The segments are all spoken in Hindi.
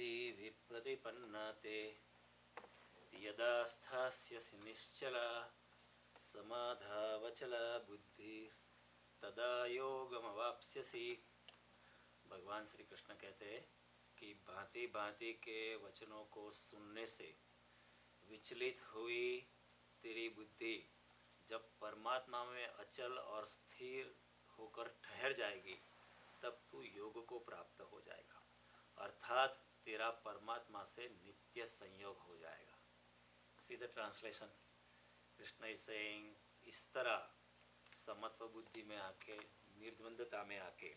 भक्ति विप्रतिपन्ना ते यदा स्थास्यसि निश्चला समाधावचला बुद्धि तदा योगमवाप्स्यसि। भगवान श्री कृष्ण कहते हैं कि भांति भांति के वचनों को सुनने से विचलित हुई तेरी बुद्धि जब परमात्मा में अचल और स्थिर होकर ठहर जाएगी तब तू योग को प्राप्त हो जाएगा, अर्थात तेरा परमात्मा से नित्य संयोग हो जाएगा। See the translation. Krishna is saying, इस तरह समत्व बुद्धि में आके, निर्द्वंदता में आके,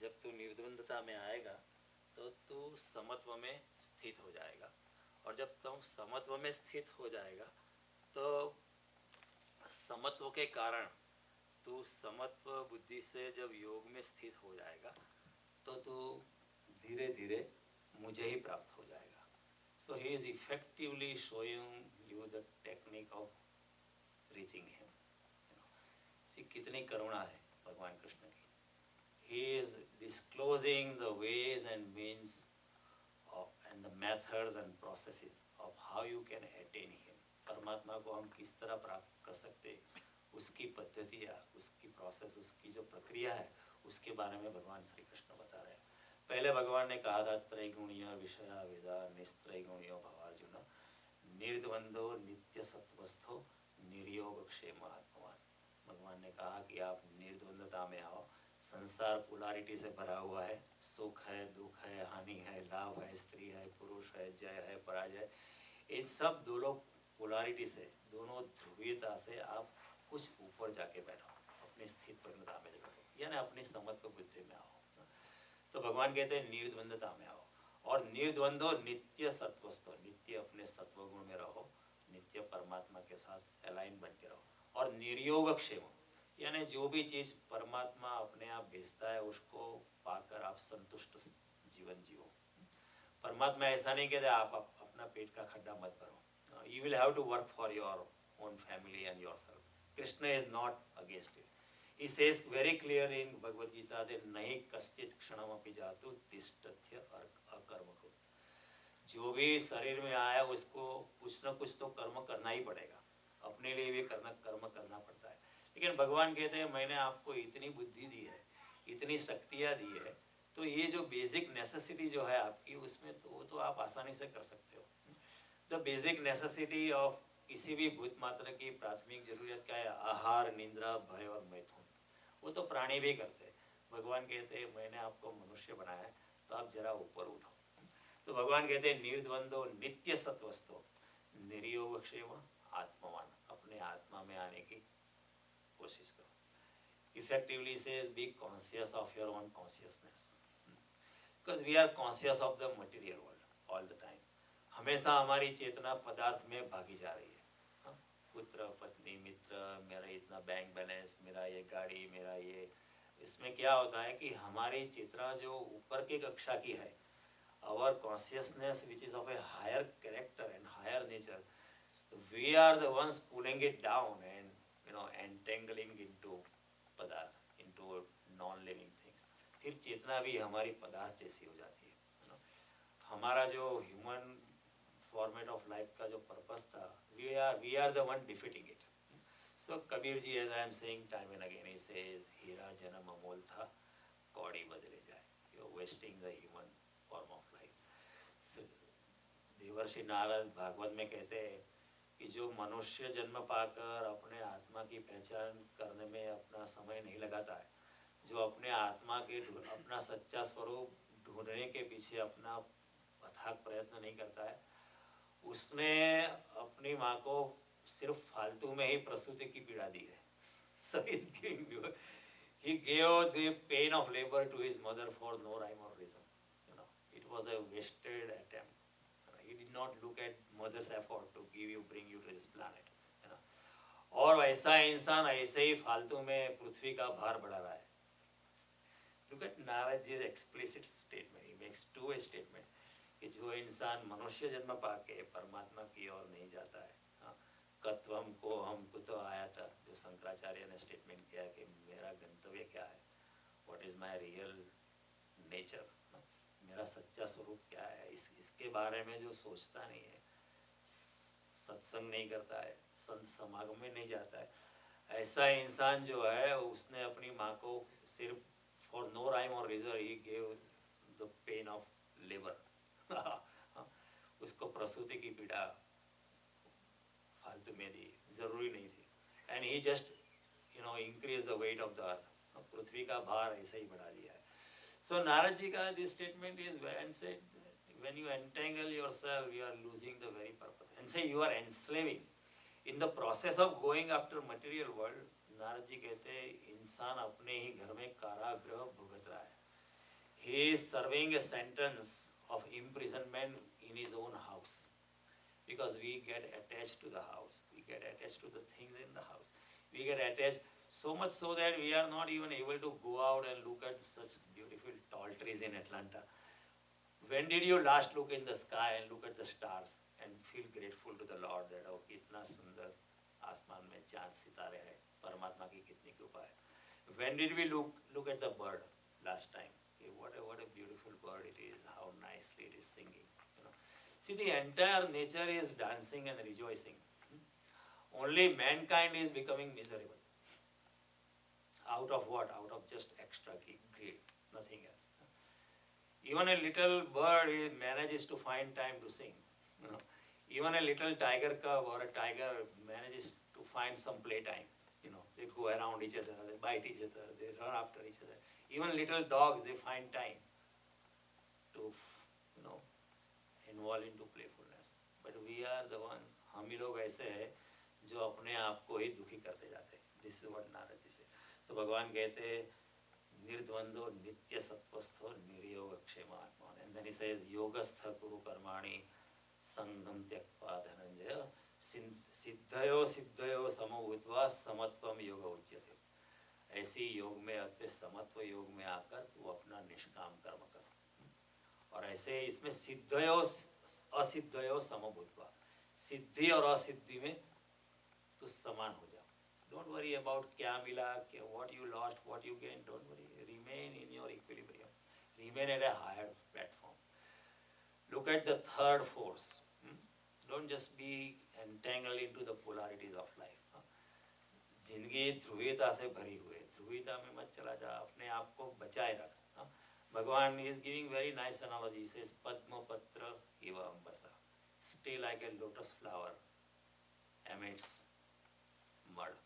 जब तू निर्द्वंदता में आएगा तो तू समत्व में स्थित हो जाएगा, और जब तुम समत्व में स्थित हो जाएगा तो समत्व के कारण तू समत्व बुद्धि से जब योग में स्थित हो जाएगा तो तू धीरे धीरे मुझे ही प्राप्त हो जाएगा। So he is effectively showing you the technique of reaching him. See कितनी करुणा है भगवान कृष्ण की। He is disclosing the ways and means and the methods and processes of how you can attain him। परमात्मा को हम किस तरह प्राप्त कर सकते, उसकी पद्धतियाँ, उसकी प्रोसेस, उसकी जो प्रक्रिया है, उसके बारे में भगवान श्री कृष्ण बता रहे हैं। पहले भगवान ने कहा था त्रैगुणीय विषया वेदा निस्त्रैगुणीयो भवार्जुन निर्द्वंदो नित्य सत्वस्थो निर्योग क्षेम आत्मवान। भगवान ने कहा कि आप निर्द्वंदता में आओ। संसार पोलारिटी से भरा हुआ है, सुख है, दुख है, हानि है, लाभ है, स्त्री है, पुरुष है, जय है, पराजय, इन सब दोनों पोलारिटी से, दोनों ध्रुवीयता से आप कुछ ऊपर जाके बैठो, अपनी स्थित प्रज्ञता में बैठो, यानी अपनी समत्व बुद्धि में आओ। तो भगवान कहते हैं निर्द्वंदता में आओ, और निर्द्वंदो नित्य सत्वस्थो, नित्य अपने सत्व गुण में रहो, नित्य परमात्मा के साथ अलाइन बन के रहो, और निर्योग क्षेम, यानी जो भी चीज़ परमात्मा अपने आप भेजता है उसको पाकर आप संतुष्ट जीवन जियो। परमात्मा ऐसा नहीं कहते आप अपना पेट का खड्डा मत भरो। You will have to work for your own family and yourself. Krishna is not against it. He says very clear in Bhagavad Gita दे नहीं कश्चित क्षणमपि जातु तिष्ठत्य अकर्मको। जो भी शरीर में आया उसको कुछ ना कुछ तो कर्म करना ही पड़ेगा, अपने लिए भी कर्म करना पड़ता है। लेकिन भगवान कहते हैं मैंने आपको इतनी बुद्धि दी है, इतनी शक्तियाँ दी है, तो ये जो बेसिक नेसेसिटी जो है आपकी, उसमें तो वो तो आप आसानी से कर सकते हो। द बेसिक नेसेसिटी ऑफ किसी भी भूत मात्र की प्राथमिक जरूरत क्या है? आहार, निद्रा, भय और मैथुन। वो तो प्राणी भी करते हैं। भगवान कहते हैं मैंने आपको मनुष्य बनाया है, तो आप जरा ऊपर उठो। तो भगवान कहते हैं निर्द्वंदो नित्य सत्वस्थो निर्योग क्षेम आत्मवान, अपने आत्मा में आने की कोशिश करो। Effectively says be conscious of your own consciousness, because we are conscious of the material world all the time. हमेशा हमारी चेतना पदार्थ में भागी जा रही है। पुत्र, पत्नी, मित्र, मेरा इतना बैंक बैलेंस, मेरा ये गाड़ी, मेरा ये, इसमें क्या होता है कि हमारी चेतना जो ऊपर की कक्षा की है, our consciousness which is of a higher character and higher nature, we are the ones pulling it down and entangling into पदार्थ, into non-living things। फिर चेतना भी हमारी पदार्थ जैसी हो जाती है। हमारा जो ह्यूमन फॉर्मेट ऑफ लाइफ का जो पर्पस था, we are the one defeating it। So Kabir ji, as I am saying time and again, he says हीरा जन्म अमोल था, कौड़ी बदले जाए। You are wasting the human form of life। देवर्षि नारद भागवत में कहते हैं कि जो मनुष्य जन्म पाकर अपने आत्मा की पहचान करने में अपना समय नहीं लगाता है, जो अपने आत्मा के अपना सच्चा स्वरूप ढूंढने के पीछे अपना अथाक प्रयत्न नहीं करता है, उसने अपनी माँ को सिर्फ फालतू में ही प्रसूति की पीड़ा दी है। So he gave the pain of labor to his mother for no rhyme or reason। It was a wasted attempt। He did not look at mother's effort to bring you to this planet। और ऐसा इंसान ऐसे ही फालतू में पृथ्वी का भार बढ़ा रहा है। Look at Naradji's explicit statement। He makes two statement कि जो इंसान मनुष्य जन्म पाके परमात्मा की ओर नहीं जाता है, कत्वम को हमको तो आया था, जो शंकराचार्य ने स्टेटमेंट किया कि मेरा गंतव्य क्या है, what is my real nature, मेरा सच्चा स्वरूप क्या है, इसके बारे में जो सोचता नहीं है, सत्संग नहीं करता है, संत समागम में नहीं जाता है, ऐसा इंसान जो है उसने अपनी माँ को सिर्फ फॉर नो राइम और reason he gave the pain of labour उसको प्रसूति की पीड़ा फालतू में दी, जरूरी नहीं थी, and he just increase the weight of the earth, पृथ्वी का भार ऐसे ही बढ़ा दिया है. सो नारद जी का this statement is when said when you entangle yourself you are losing the very purpose, and say you are enslaving in the process of going after material world. Narad ji कहते हैं इंसान अपने ही घर में कारागृह भुगत रहा है. He is serving a sentence of imprisonment in his own house because we get attached to the house, we get attached to the things in the house, we get attached so much so that we are not even able to go out and look at such beautiful tall trees in Atlanta. When did you last look in the sky and look at the stars and feel grateful to the Lord that oh कितना सुंदर आसमान में चांद सितारे हैं, परमात्मा की कितनी कृपा है. When did we look at the bird last time? What a beautiful bird it is, how nicely it is singing. See, the entire nature is dancing and rejoicing. Only mankind is becoming miserable. Out of what? Out of just extra greed, nothing else. Even a little bird manages to find time to sing. Even a little tiger cub or a tiger manages to find some playtime. They go around each other, they bite each other, they run after each other. Even little dogs, they find time to, involve into playfulness. But we are the ones, हम ही लोग ऐसे हैं जो अपने आप को ही दुखी करते जाते हैं. This is what Narad ji से. So भगवान कहते हैं निर्द्वंदो नित्य सत्वस्थो निर्योग क्षेमात्मा, and then he says योगस्थ कुरु कर्माणि संगम त्यक्त्वा धनंजय सिद्धयो सिद्धयो समो भूत्वा समत्वम योग उच्यते. ऐसी योग में अथवा समत्व योग में आकर तू अपना निष्काम कर्म कर, और ऐसे इसमें सिद्धयो असिद्धयो समो भूत्वा, सिद्धि और असिद्धि में तू समान हो जा. Don't worry about क्या मिला, what you lost, what you gained. Don't worry. Remain in your equilibrium. Remain at a higher platform. Look at the third force. Don't just be entangled into the polarities of life. जिंदगी ध्रुवीयता से भरी हुई है, ध्रुवीयता में मत चला जा, अपने आप को बचाए रख. भगवान is giving very nice analogy. He says padma patra iva ambasa. Stay like a lotus flower amidst mud.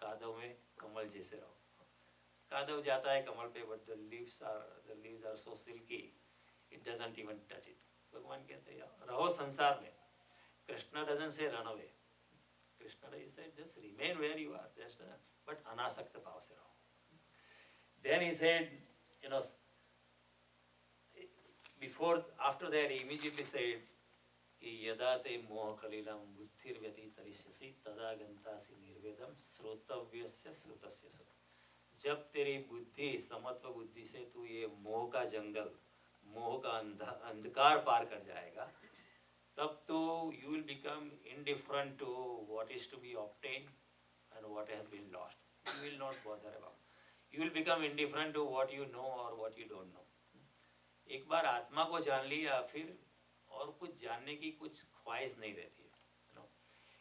कादव में कमल जैसे रहो. कादव जाता है कमल पे, but the leaves are so silky, it doesn't even touch it. भगवान कहते हैं रहो संसार में. Krishna doesn't say run away. Krishna he said just remain where you are, just but अनासक्त भाव से रहो. Then he said, after that he immediately said कि यदा ते मोह कलिलम बुद्धिर्व्यतितरिष्यसि तदा गन्तासि निर्वेदम श्रोतव्यस्य श्रुतस्य स. जब तेरी बुद्धि समत्व बुद्धि से तू ये मोह का जंगल, मोह का अंधकार पार कर जाएगा, तब तो you will become indifferent to what is to be obtained and what has been lost. You will not bother about. You will become indifferent to what you know or what you don't know. एक बार आत्मा को जान लिया, फिर और कुछ जानने की कुछ ख्वाहिश नहीं रहती है.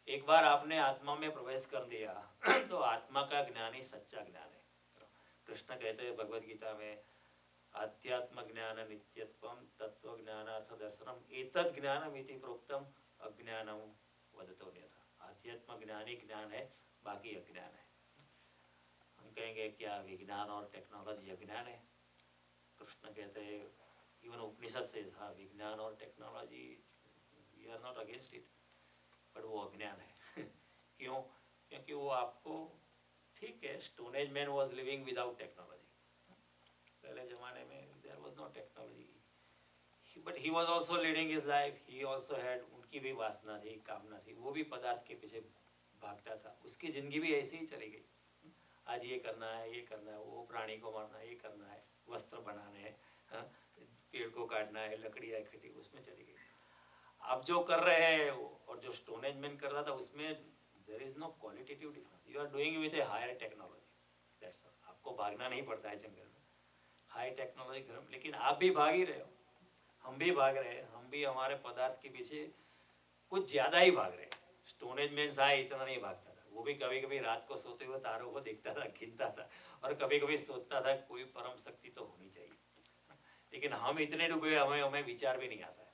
एक बार आपने आत्मा में प्रवेश कर दिया तो आत्मा का ज्ञान ही सच्चा ज्ञान है. कृष्ण कहते हैं भगवद गीता में आध्यात्म ज्ञान नित्यत्वम तत्व ज्ञानार्थ दर्शनम एतद् ज्ञानम इति प्रोक्तम अज्ञानम वदतो न्यथा. आध्यात्म ज्ञान ही ज्ञान है, बाकी अज्ञान है. हम कहेंगे क्या विज्ञान और टेक्नोलॉजी अज्ञान है? कृष्ण कहते हैं इवन उपनिषद से हाँ विज्ञान और technology we are not against it, but वो अज्ञान है. क्यों? क्योंकि वो आपको, ठीक है, stone age man was living without technology. पहले ज़माने में there was no technology, but he was also leading his life. He also had, उनकी भी वासना थी, कामना थी, वो भी पदार्थ के पीछे भागता था. उसकी ज़िंदगी भी ऐसे ही चली गई. आज ये करना है, ये करना है, वो प्राणी को मारना है, ये करना है, वस्त्र बनाने हैं, पेड़ को काटना है, लकड़ियाँ इकट्ठी, उसमें चली गई. आप जो कर रहे हैं और जो स्टोन एज मैन कर रहा था उसमें there is no qualitative difference. You are doing with a higher technology. That's all. आपको भागना नहीं पड़ता है जंगल में. हाई टेक्नोलॉजी घर में, लेकिन आप भी भाग ही रहे हो, हम भी भाग रहे हैं, हम भी हमारे पदार्थ के पीछे कुछ ज़्यादा ही भाग रहे हैं। स्टोनेज मैन साय इतना नहीं भागता था, वो भी कभी कभी रात को सोते हुए तारों को देखता था, गिनता था, और कभी कभी सोचता था कोई परम शक्ति तो होनी चाहिए। लेकिन हम इतने डूबे, हमें विचार भी नहीं आता है।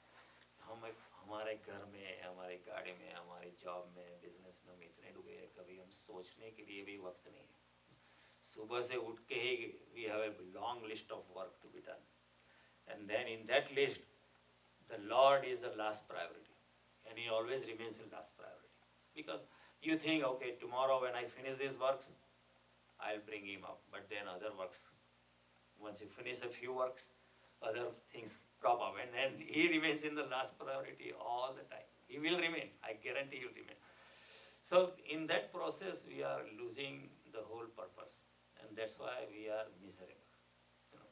हम हमारे घर में, हमारी गाड़ी में, हमारी जॉब में, बिजनेस में हम इतने डूबे हैं, कभी हम सोचने के लिए भी वक्त नहीं है। सुबह से उठ के ही we have a long list of work to be done, and then in that list the lord is the last priority, and he always remains in last priority, because you think, okay, tomorrow when I finish these works, I'll bring him up. But then other works, once you finish a few works, other things crop up, and then he remains in the last priority all the time. He will remain, I guarantee he will remain. So in that process, we are losing the whole purpose, and that's why we are miserable. You know,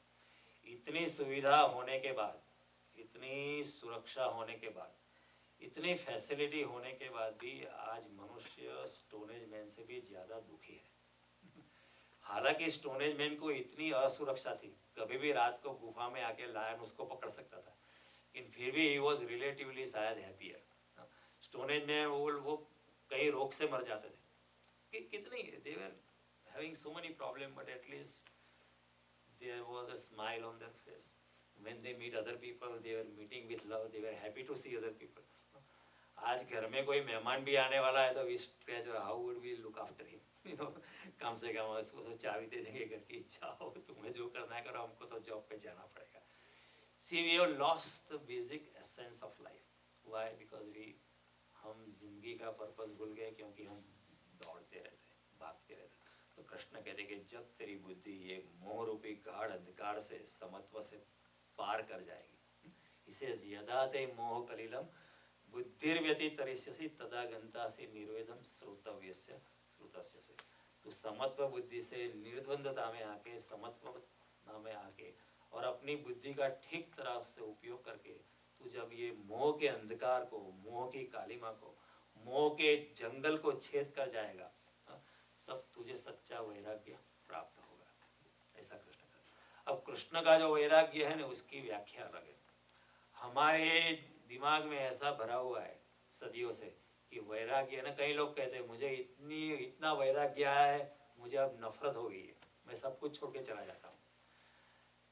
इतनी सुविधा होने के बाद, इतनी सुरक्षा होने के बाद, इतनी फैसिलिटी होने के बाद भी आज मनुष्य स्टोनेज मैन से भी ज़्यादा दुखी है। हालांकि स्टोनेज मैन को इतनी असुरक्षा थी, कभी भी रात को गुफा में आके लायन उसको पकड़ सकता था, लेकिन फिर भी ही वॉज रिलेटिवली शायद हैप्पियर। स्टोनेज मैन वो कई रोग से मर जाते थे, कितनी they were having so many problem, but at least there was a smile on their face. When they meet other people, they were meeting with love, they were happy to see other people. आज घर में कोई मेहमान भी आने वाला है तो we stretch, how would we look after him, you know, कम से कम उसको चाबी दे देंगे घर की, जाओ तुम्हें जो करना है करो, हमको तो जॉब पे जाना पड़ेगा। See we have lost the basic essence of life. Why? Because we, हम जिंदगी का पर्पस भूल गए, क्योंकि हम दौड़ते रहते, भागते रहते। तो कृष्ण कहते कि जब तेरी बुद्धि ये मोह रूपी गाढ़ अंधकार से, समत्व से पार कर जाएगी, इसे यदा ते मोह कलिलम बुद्धिर्व्यतितरिष्यसि तदा गंतासि निर्वेदम श्रोतव्यस्य श्रुतस्य से। तो समत्व बुद्धि से निर्द्वंदता में आके, समत्व में आके, और अपनी बुद्धि का ठीक तरह से उपयोग करके तू जब ये मोह के अंधकार को, मोह की कालिमा को, मोह के जंगल को छेद कर जाएगा, तब तुझे सच्चा वैराग्य प्राप्त होगा। ऐसा कृष्ण का। अब कृष्ण का जो वैराग्य है ना, उसकी व्याख्या अलग है। हमारे दिमाग में ऐसा भरा हुआ है सदियों से कि वैराग्य ना, कई लोग कहते हैं मुझे इतना वैराग्य है, मुझे अब नफरत हो गई है, मैं सब कुछ छोड़ के चला जाता हूँ।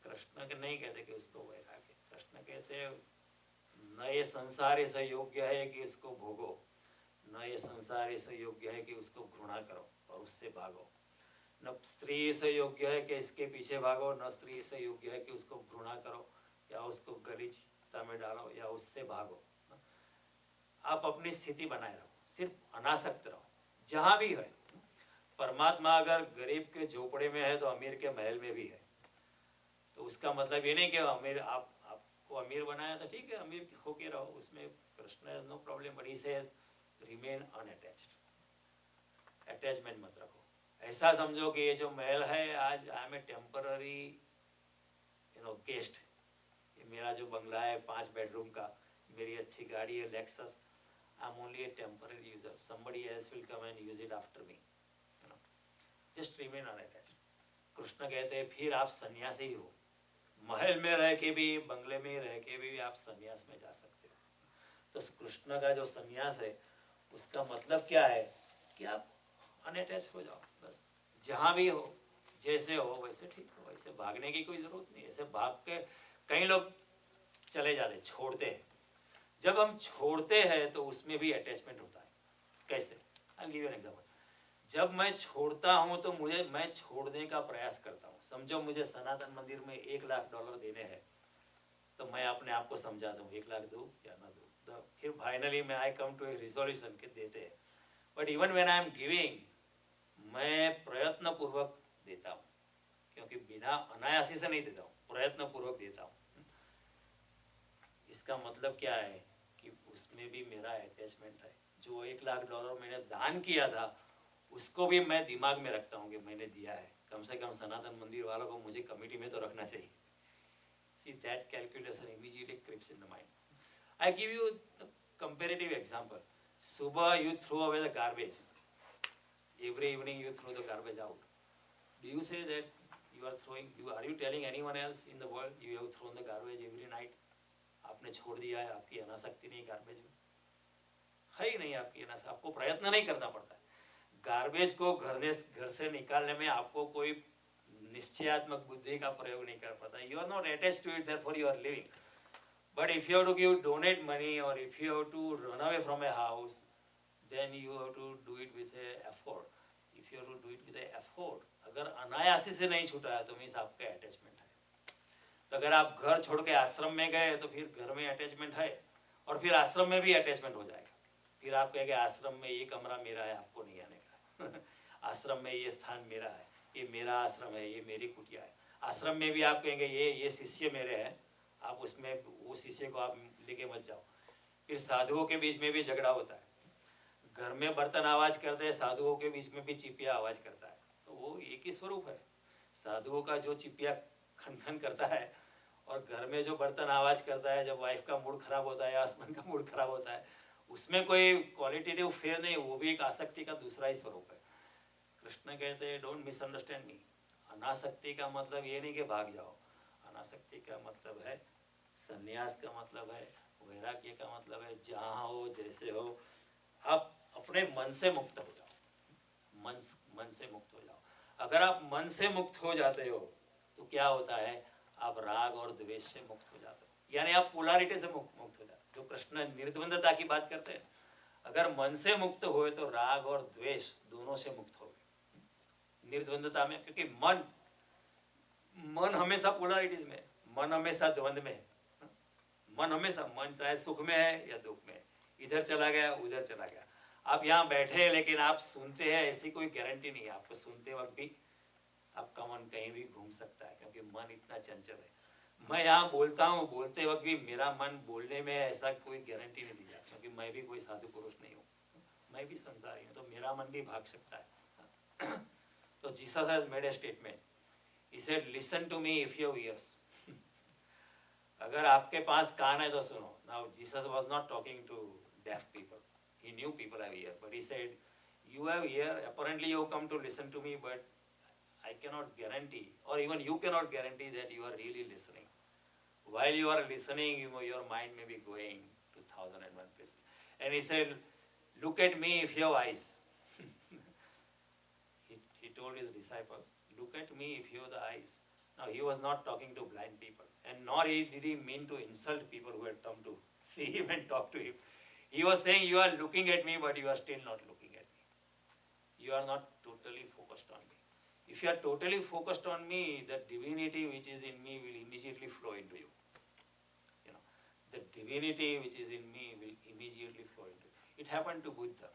कृष्ण के नहीं कहते कि उसको वैराग्य, कृष्ण कहते हैं न ये संसार ऐसा योग्य है कि उसको भोगो, न ये संसार ऐसा योग्य है कि उसको घृणा करो और उससे भागो, न स्त्री से योग्य है कि इसके पीछे भागो, न स्त्री से योग्य है कि उसको घृणा करो या उसको गलीचता में डालो या उससे भागो। आप अपनी स्थिति बनाए रहो, सिर्फ अनासक्त रहो, जहाँ भी है। परमात्मा अगर गरीब के झोपड़े में है तो अमीर के महल में भी है। तो उसका मतलब ये नहीं कि अमीर आपको अमीर बनाया तो ठीक है, अमीर होके रहो, उसमें Krishna has no problem, but he says remain unattached. Attachment मत रखो। ऐसा समझो कि ये जो महल है, आज I am a temporary guest. ये मेरा जो बंगला है 5 बेडरूम का, मेरी अच्छी गाड़ी है Lexus, I am only A temporary user, somebody else will come and use it after me, you know, just remain unattached. Krishna कहते हैं फिर आप सन्यासी हो, महल में रह के भी, बंगले में रह के भी आप सन्यास में जा सकते हो। तो कृष्ण का जो सन्यास है उसका मतलब क्या है कि आप अनअटैच हो जाओ, बस जहाँ भी हो, जैसे हो वैसे ठीक हो, वैसे भागने की कोई ज़रूरत नहीं। ऐसे भाग के कई लोग चले जाते, छोड़ते हैं। जब हम छोड़ते हैं तो उसमें भी अटैचमेंट होता है। कैसे? I will give you an example. जब मैं छोड़ता हूँ तो मैं छोड़ने का प्रयास करता हूँ। समझो मुझे सनातन मंदिर में $1 लाख देने हैं, तो मैं अपने आप को समझाता हूँ 1 लाख दूँ या ना दूँ। फिर फाइनली मैं आई कम टू ए रिजोल्यूशन के देते हैं। But even when I am giving, मैं प्रयत्न पूर्वक देता हूँ, क्योंकि बिना अनायासी से नहीं देता हूँ, प्रयत्न पूर्वक देता हूँ। इसका मतलब क्या है कि उसमें भी मेरा अटैचमेंट है। जो $1 लाख मैंने दान किया था, उसको भी मैं दिमाग में रखता हूँ कि मैंने दिया है, कम से कम सनातन मंदिर वालों को मुझे कमेटी में तो रखना चाहिए। See, that calculation immediately creeps in the mind. I give you a comparative example. Subah you throw away the garbage. Every evening you throw the garbage out. Do you say that You are throwing, are you telling anyone else in the world you have thrown the garbage every night? आपने छोड़ दिया है, आपकी अनासक्ति नहीं गार्बेज में है ही नहीं, आपकी अनासक्ति, आपको प्रयत्न नहीं करना पड़ता है। गार्बेज को घर से निकालने में आपको कोई निश्चयात्मक बुद्धि का प्रयोग नहीं कर पाता। You are not attached to it, therefore you are living. But if you have to give donate money or if you have to run away from a house, then you have to do it with a effort. If you have to do it with a effort, अगर अनायासी से नहीं छूटा है तो मीन्स आपका अटैचमेंट है। तो अगर आप घर छोड़ के आश्रम में गए तो फिर घर में अटैचमेंट है और फिर आश्रम में भी अटैचमेंट हो जाएगा। फिर आप कहेंगे आश्रम में ये कमरा मेरा है, आपको नहीं आने का आश्रम में ये स्थान मेरा है, ये मेरा आश्रम है, ये मेरी कुटिया है। आश्रम में भी आप कहेंगे ये शिष्य मेरे हैं, आप उसमें वो शिष्य को आप लेके मत जाओ। फिर साधुओं के बीच में भी झगड़ा होता है। घर में बर्तन आवाज़ करते हैं, साधुओं के बीच में भी चिपिया आवाज़ करता है। तो वो एक ही स्वरूप है। साधुओं का जो चिपिया खन खन करता है और घर में जो बर्तन आवाज़ करता है, जब वाइफ का मूड खराब होता है, हस्बैंड का मूड खराब होता है, उसमें कोई क्वालिटेटिव फेयर नहीं, वो भी एक आसक्ति का दूसरा ही स्वरूप है। कृष्ण कहते हैं डोंट मिसअंडरस्टैंड मी। अनासक्ति का मतलब ये नहीं कि भाग जाओ। अनासक्ति का मतलब है, संन्यास का मतलब है, वैराग्य का मतलब है, जहाँ हो जैसे हो आप अपने मन से मुक्त हो जाओ। मन से मुक्त हो जाओ। अगर आप मन से मुक्त हो जाते हो तो क्या होता है, आप राग और द्वेष से मुक्त हो जाते हो, यानी आप पोलैरिटी से मुक्त हो जाते हो। जो कृष्ण निर्द्वंदता की बात करते हैं, अगर मन से मुक्त हुए तो राग और द्वेष दोनों से मुक्त हो गए निर्द्वंदता में। क्योंकि मन हमेशा पोलैरिटीज में, मन हमेशा द्वंद में है। मन हमेशा, मन चाहे सुख में है या दुख में है, इधर चला गया उधर चला गया। आप यहाँ बैठे हैं लेकिन आप सुनते हैं, ऐसी कोई गारंटी नहीं है। आपको सुनते वक्त भी आपका मन कहीं भी घूम सकता है, क्योंकि मन इतना चंचल है। मैं यहाँ बोलता हूँ, बोलते वक्त भी मेरा मन बोलने में ऐसा कोई गारंटी नहीं दी जाती, क्योंकि मैं भी कोई साधु पुरुष नहीं हूँ, मैं भी संसारी हूँ, तो मेरा मन भी भाग सकता है। तो Jesus has made a statement, he said listen to me if you have ears. अगर आपके पास कान है तो सुनो। Now Jesus was not talking to deaf people, he knew people have ear, but he said you have ear, apparently you come to listen to me, but I cannot guarantee, or even you cannot guarantee that you are really listening. While you are listening, your mind may be going to 1001 places. And he said, look at me if you have eyes. he told his disciples, look at me if you have the eyes. Now he was not talking to blind people, and nor did he mean to insult people who had come to see him and talk to him. He was saying, you are looking at me, but you are still not looking at me. You are not totally focused on me. If you are totally focused on me, the divinity which is in me will immediately flow into you. You know, the divinity which is in me will immediately flow into you. It happened to Buddha.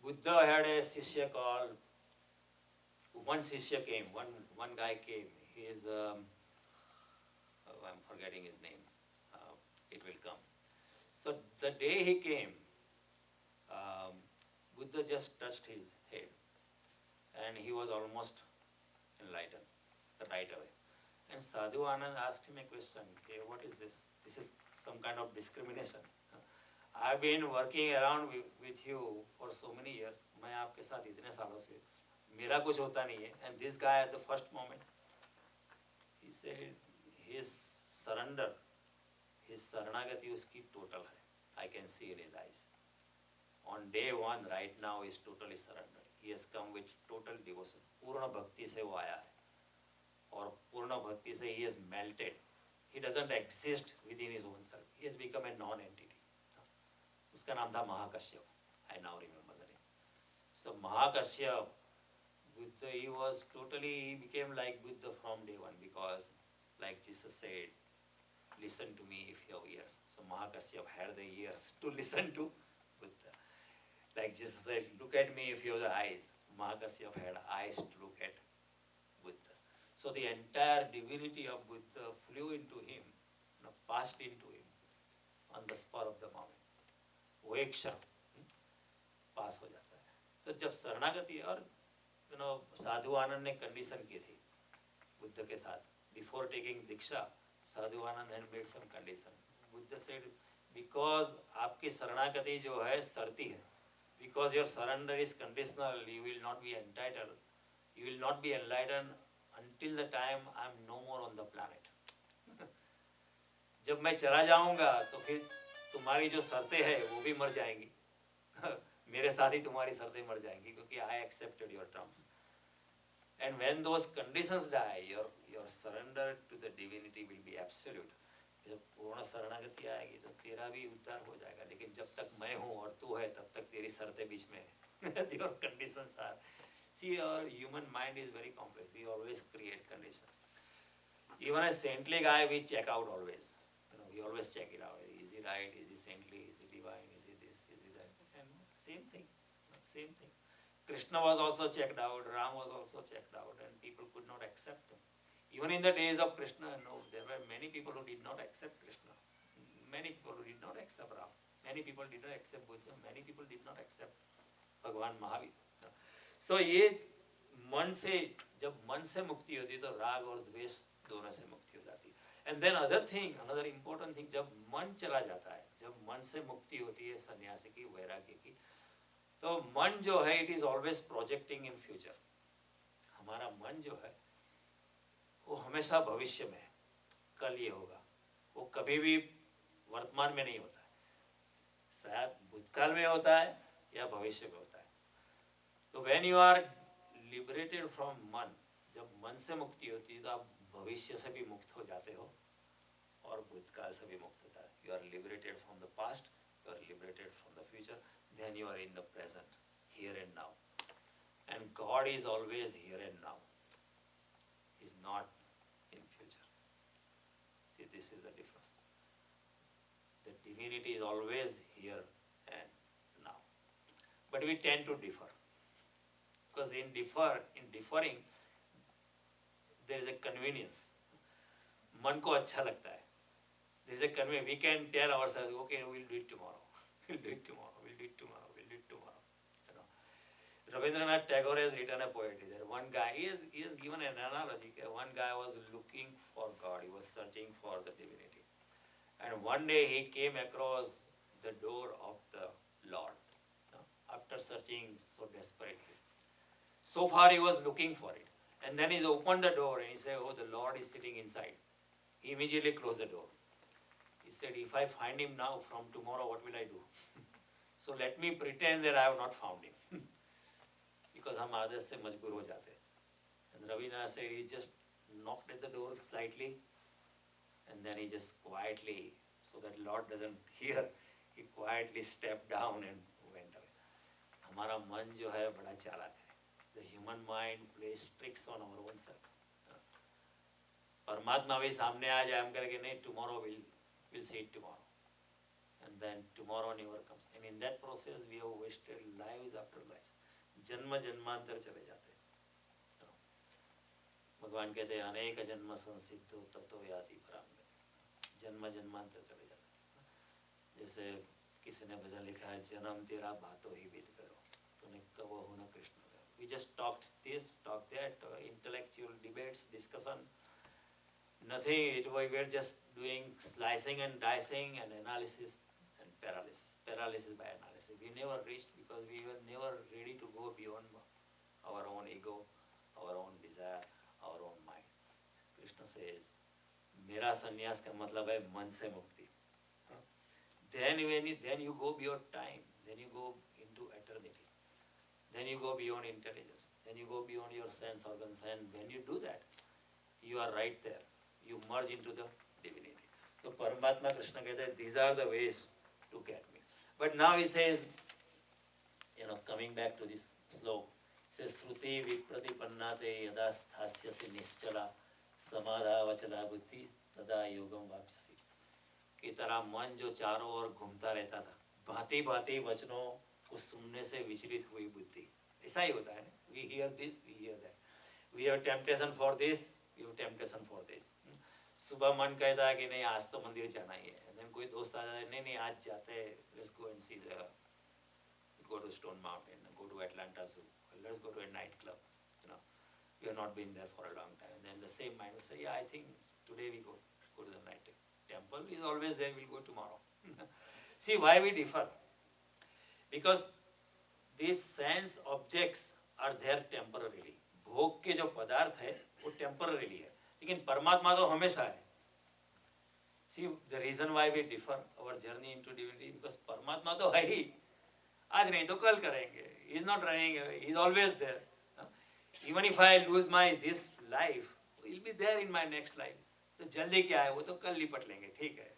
Buddha had a Sishya called, one Sishya came, one guy came. He is, I'm forgetting his name. It will come. So the day he came, Buddha just touched his head, and he was almost enlightened right away. And Sadhu Anand asked him a question, okay, what is this? This is some kind of discrimination. I've been working around with you for so many years. मैं आपके साथ इतने सालों से, मेरा कुछ होता नहीं है. And this guy at the first moment, he said his surrender, his शरणागति उसकी total है. I can see in his eyes. On day one, right now, he is totally surrendered. He has come with total devotion. पूर्ण भक्ति से वो आया है, और पूर्ण भक्ति से he has melted. He doesn't exist within his own self. He has become a non-entity. उसका नाम था Mahakashyap. I now remember the name. So Mahakashyap, Buddha, he became like Buddha from day one, because like Jesus said, listen to me if you have ears. So Mahakashyap had the ears to listen to Buddha. Like Jesus said, look at me if you have the eyes. Mahakashyap had eyes to look at Buddha. So the entire divinity of Buddha flew into him, passed into him on the spur of the moment. वो एक क्षण पास हो जाता है. तो जब शरणागति, और साधु आनंद ने कंडीशन की थी बुद्ध के साथ. Before taking diksha, sadhu Anand had made some condition. Buddha said, because आपकी शरणागति जो है शर्ती है, because your surrender is conditional, you will not be entitled, you will not be enlightened until the time I am no more on the planet. जब मैं चला जाऊंगा तो फिर तुम्हारी जो शर्तें हैं वो भी मर जाएंगी. मेरे साथ ही तुम्हारी शर्तें मर जाएंगी क्योंकि I accepted your terms. And when those conditions die, your surrender to the divinity will be absolute. जब पूर्ण शरणागति आएगी तो तेरा भी उद्धार हो जाएगा. लेकिन जब तक मैं हूँ और तू है तब तक तेरी शर्तें बीच में है. Your conditions are. See, our human mind is very complex. We always create conditions. Even a saintly guy, we check out always. We always check it out. Is he right? Is he saintly? Is he divine? Is he this? Is he that? And same thing. Same thing. Krishna was also checked out. Ram was also checked out, and people could not accept them. Even in the days of Krishna, no, there were many people who did not accept Krishna. Many people who did not accept Ram. Many people did not accept Buddha. Many people did not accept भगवान महावीर. So ये मन से जब मन से मुक्ति होती है तो राग और द्वेष दोनों से मुक्ति हो जाती है. And then another important thing, जब मन चला जाता है, जब मन से मुक्ति होती है सन्यासी की, वैराग्य की, तो मन जो है it is always projecting in future. हमारा मन जो है वो हमेशा भविष्य में है. कल ये होगा, वो कभी भी वर्तमान में नहीं होता है. शायद भूतकाल में होता है या भविष्य में होता है. तो when you are liberated from मन, जब मन से मुक्ति होती है तो आप भविष्य से भी मुक्त हो जाते हो और भूतकाल से भी मुक्त हो जाते हो. You are liberated from the past, you are liberated from the future, then you are in the present, here and now. And God is always here and now. He is not in future. See, this is the difference. The divinity is always here and now. But we tend to differ. Because in differing, there is a convenience. मन को अच्छा लगता है. There is a convenience. We can tell ourselves, okay, we'll do it tomorrow. We'll do it tomorrow. We'll do it tomorrow. We'll do it tomorrow. You know, Rabindranath Tagore has written a poetry there. One guy, he has given an analogy. One guy was looking for God. He was searching for the divinity. And one day he came across the door of the Lord. After searching so desperately. So far he was looking for it. And then he opened the door and he said, oh, the Lord is sitting inside. He immediately closed the door. He said, if I find him now, from tomorrow, what will I do? So let me pretend that I have not found him. Because हम आदत से मजबूर हो जाते हैं. And Ravina said he just knocked at the door slightly and then he just quietly, so that Lord doesn't hear, he quietly stepped down and went away. हमारा मन जो है बड़ा चालाक है. The human mind plays tricks on our own self. परमात्मा भी सामने आ जाए हम करेंगे नहीं, tomorrow we'll see it tomorrow. And then tomorrow never comes. And in that process we have wasted lives after lives. जन्म जन्मांतर चले जाते हैं. भगवान कहते हैं अनेक जन्म संसिद्धो ततो याति पराम गति. जन्म जन्मांतर चले जाते हैं. जैसे किसी ने भजन लिखा है, जन्म तेरा बातों ही बीत करो, तूने कबो हो न Krishna. We just talked this, talked that, intellectual debates, discussion. Nothing. We were just doing slicing and dicing and analysis and paralysis. Paralysis by analysis. We never reached because we were never ready to go beyond our own ego, our own desire, our own mind. Krishna says, मेरा संन्यास का मतलब है मन से मुक्ति. Then you go beyond time. Then you go into eternity. Then you go beyond intelligence. Then you go beyond your sense organs. And when you do that, you are right there. You merge into the divinity. So Paramatma Krishna कहते हैं, these are the ways to get me. But now he says, coming back to this slope, he says, Sruti vipratipanate yada sthasyasi nischala samadha vachala buddhi tada yogam vapsasi. कि तेरा मन जो चारों ओर घूमता रहता था, भांति भांति वचनों को सुनने से विचलित हुई बुद्धि. ऐसा ही होता है ना. We hear this, we hear that. We have temptation for this, we have temptation for this. सुबह मन कहता है कि नहीं आज तो मंदिर जाना ही है. And then कोई दोस्त आ जाता है, नहीं आज जाते हैं, let's go and see go to Stone Mountain, go to Atlanta Zoo, let's go to a nightclub. We have not been there for a long time. And then the same mind will say, yeah, I think today we go to the night temple is always there, we'll go tomorrow. See why we differ. Because these sense objects are there temporarily. भोग के जो पदार्थ है वो टेम्पररीली है, लेकिन परमात्मा तो हमेशा है. See the reason why we differ our journey into divinity, because परमात्मा तो है ही, आज नहीं तो कल करेंगे. He is not running away, he is always there. Even if I lose my this life, he will be there in my next life. तो जल्दी क्या है, वो तो कल लिपट लेंगे, ठीक है.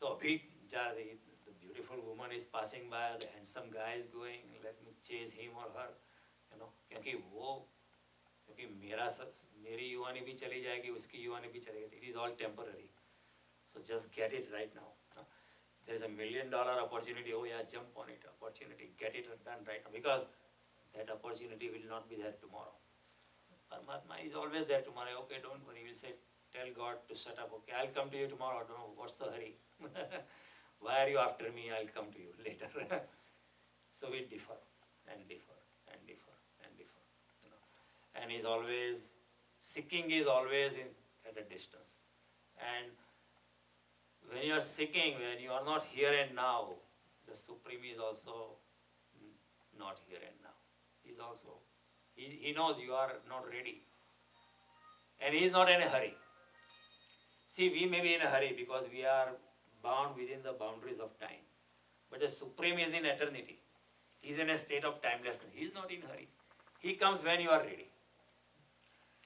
तो अभी जा रही, the beautiful woman is passing by, the handsome guy is going, let me chase him or her, you know, क्योंकि मेरी युवानी भी चली जाएगी, उसकी युवानी भी चलेगी. It is all temporary. So just get it right now. There is $1 million opportunity. Oh yeah, jump on it. Opportunity, get it done right now, because that opportunity will not be there tomorrow. Paramatma is always there tomorrow. Okay, don't worry. We'll say, tell God to shut up. Okay, I'll come to you tomorrow. No, what's the hurry? Why are you after me? I'll come to you later. So we differ and differ and differ and differ. You know. And is always seeking is always at a distance. And when you are seeking, when you are not here and now, the Supreme is also not here and now. He's also, he knows you are not ready. And he is not in a hurry. See, we may be in a hurry because we are bound within the boundaries of time. But the Supreme is in eternity. He is in a state of timelessness. He is not in a hurry. He comes when you are ready.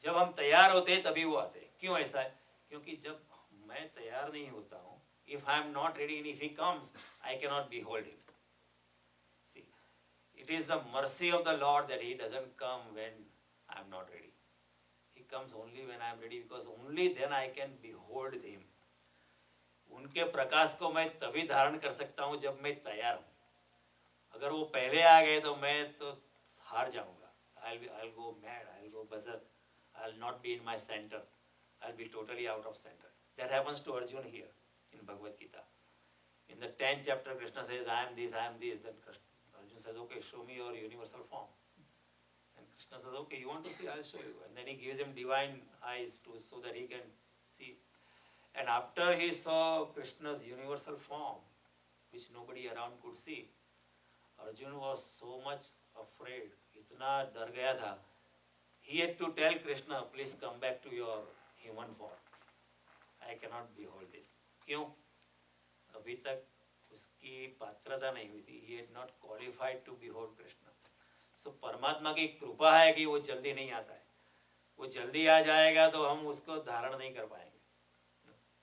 जब हम तैयार होते हैं तभी वो आते हैं. क्यों ऐसा है? क्योंकि जब मैं तैयार नहीं होता हूँ, if I am not ready and if he comes, I cannot behold him. See, it is the mercy of the Lord that he doesn't come when I am not ready. He comes only when I am ready, because only then I can behold him. उनके प्रकाश को मैं तभी धारण कर सकता हूँ जब मैं तैयार हूँ. अगर वो पहले आ गए तो मैं तो हार जाऊँगा. I'll go mad, I'll go berserk, I'll not be in my center, I'll be totally out of center. That happens to Arjuna here in Bhagavad Gita. In the 10th chapter, Krishna says, I am this, I am this. Then Arjuna says, okay, show me your universal form. And Krishna says, okay, you want to see, I'll show you. And then he gives him divine eyes so that he can see. And after he saw Krishna's universal form, which nobody around could see, Arjuna was so much afraid, itna dar gaya tha, he had to tell Krishna, please come back to your human form. I cannot behold this. क्यों? अभी तक उसकी पात्रता नहीं हुई थी. He had not qualified to behold Krishna. So परमात्मा की कृपा है कि वो जल्दी नहीं आता है. वो जल्दी आ जाएगा तो हम उसको धारण नहीं कर पाएंगे.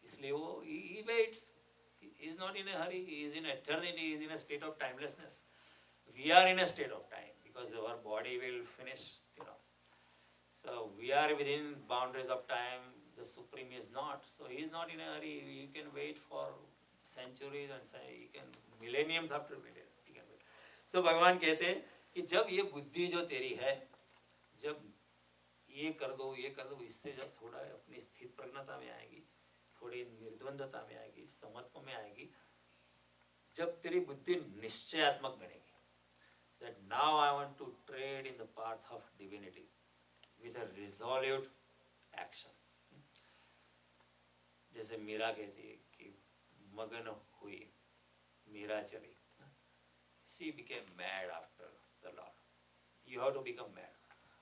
इसलिए वो he waits. He is not in a hurry. He is in eternity. He is in a state of timelessness. We are in a state of time because our body will finish. You know. So we are within boundaries of time. The Supreme is not. So he is not in a hurry. You can wait for centuries and say you can millenniums after millenniums. You can wait. So भगवान कहते हैं कि जब ये बुद्धि जो तेरी है, जब ये कर दो, इससे जब थोड़ा अपनी स्थित प्रज्ञता में आएगी, थोड़ी निर्द्वंदता में आएगी, समत्व में आएगी, जब तेरी बुद्धि निश्चयात्मक बनेगी, that now I want to trade in the path of divinity with a resolute action. जैसे मीरा कहती है कि मगन हुई, मीरा चली. She became mad after the Lord. You have to become mad.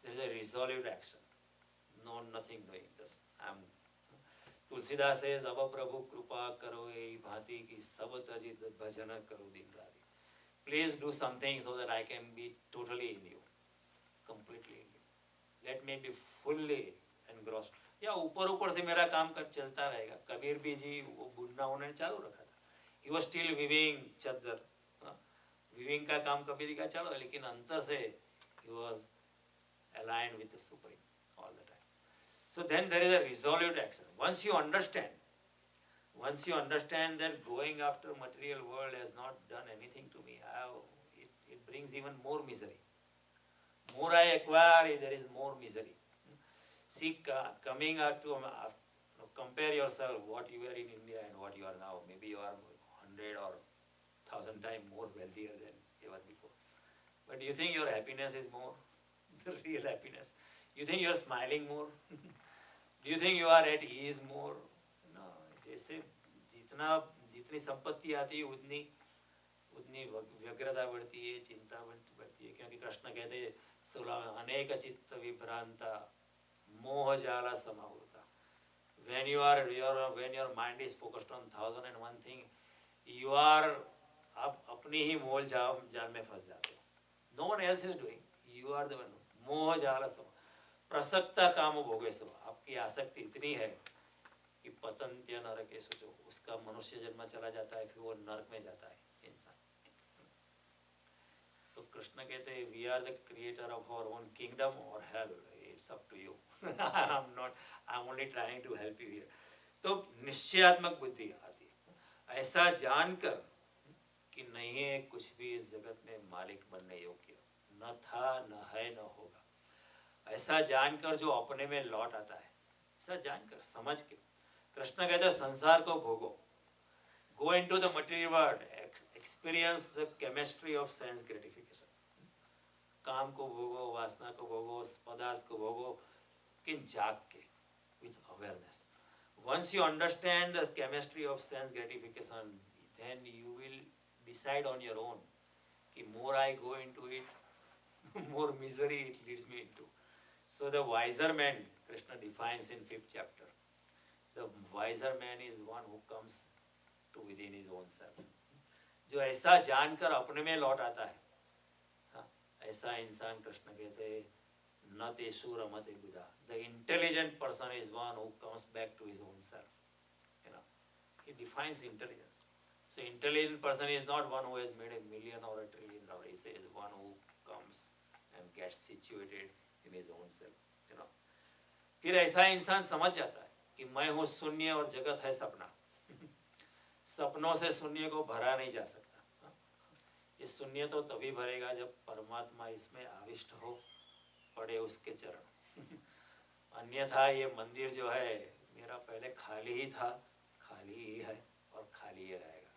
There is a resolute action. No, nothing doing this. Tulsidas says, अब प्रभु कृपा करो यही भांति की सब तजित भजन करो दिन राति. Please do something so that I can be totally in you, completely in you. Let me be fully engrossed. या ऊपर से मेरा काम कर चलता रहेगा. कबीर भी जी वो बुनना उन्होंने चालू रखा था. He was still weaving चद्दर. Weaving का काम कबीर का चालू है, लेकिन अंतर से he was aligned with the Supreme all the time. So then there is a resolute action. Once you understand that going after material world has not done anything to me, it brings even more misery. More I acquire, there is more misery. See, coming out to compare yourself what you were in India and what you are now. Maybe you are 100 or 1,000 times more wealthier than ever before. But do you think your happiness is more? The real happiness. You think you are smiling more? Do you think you are at ease more? No. जैसे जितनी संपत्ति आती है उतनी व्यग्रता बढ़ती है, चिंता बढ़ती है. क्योंकि कृष्ण कहते हैं 16 में अनेक चित्त विभ्रांता मोह जाला समावृता. When your mind is focused on 1001 thing, you are आप अपनी ही मोल जाल में फंस जाते हो. No one else is doing. You are the one. मोह जाल सम प्रसक्ता काम भोगे सम. आपकी आसक्ति इतनी है कि पतंत्य नरके सोचो, उसका मनुष्य जन्म चला जाता है, फिर वो नरक में जाता है इंसान. तो कृष्ण कहते हैं we are the creator of our own kingdom और hell. It's up to you. I am only trying to help you here. तो निश्चयात्मक बुद्धि आती है ऐसा जानकर कि नहीं है कुछ भी इस जगत में मालिक बनने योग्य, न था न है न होगा. ऐसा जानकर जो अपने में लौट आता है, ऐसा जानकर समझ के कृष्ण कहते हैं संसार को भोगो. Go into the material world, experience the chemistry of sense gratification. काम को भोगो, वासना को भोगो, पदार्थ को भोगो, लेकिन जाग के, with awareness. Once you understand the chemistry of sense gratification, then you will decide on your own कि more I go into it, more misery it leads me into. So the wiser man, Krishna defines in 5th chapter, the wiser man is one who comes to within his own self. जो ऐसा जानकर अपने में लौट आता है, हाँ, ऐसा इंसान कृष्ण कहते हैं न तेषु रमते बुधा. The intelligent person is one who comes back to his own self. You know, he defines intelligence. So intelligent person is not one who has made a million or a trillion dollars. He says one who comes and gets situated in his own self. You know, फिर ऐसा इंसान समझ जाता है कि मैं हूँ शून्य और जगत है सपना. सपनों से शून्य को भरा नहीं जा सकता. ये शून्य तो तभी भरेगा जब परमात्मा इसमें आविष्ट हो, पड़े उसके चरण. अन्यथा ये मंदिर जो है मेरा पहले खाली ही था, खाली ही है और खाली ही रहेगा.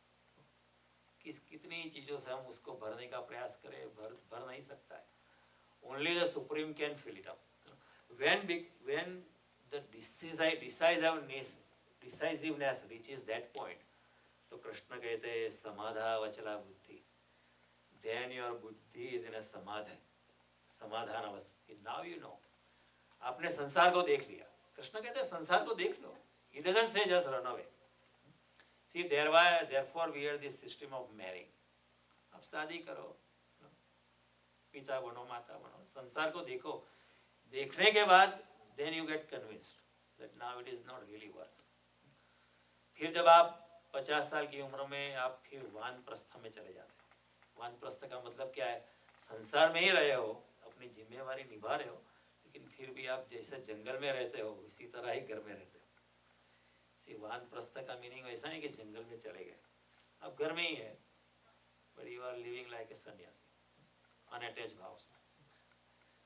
कितनी चीज़ों से हम उसको भरने का प्रयास करें, भर नहीं सकता है. Only the supreme can fill it up. when the decisiveness reaches that point, तो कृष्ण कहते हैं समाधा वचला बुद्धि. Then your बुद्धि is in a समाधान अवस्था. Now you know. आपने संसार को देख लिया. कृष्ण कहते हैं संसार को देख लो. He doesn't say just run away. See, therefore we are this system of marrying. आप शादी करो, पिता बनो, माता बनो, संसार को देखो. देखने के बाद then you get convinced that now it is not really worth. फिर जब आप 50 साल की उम्र में आप फिर वानप्रस्थ में चले जाते हैं. वानप्रस्थ का मतलब क्या है? संसार में ही रहे हो, अपनी जिम्मेवारी निभा रहे हो, लेकिन फिर भी आप जैसे जंगल में रहते हो इसी तरह ही घर में रहते हो. वानप्रस्थ का मीनिंग ऐसा नहीं कि जंगल में चले गए, आप घर में ही है, but you are living like a sanyasi, unattach भाव से.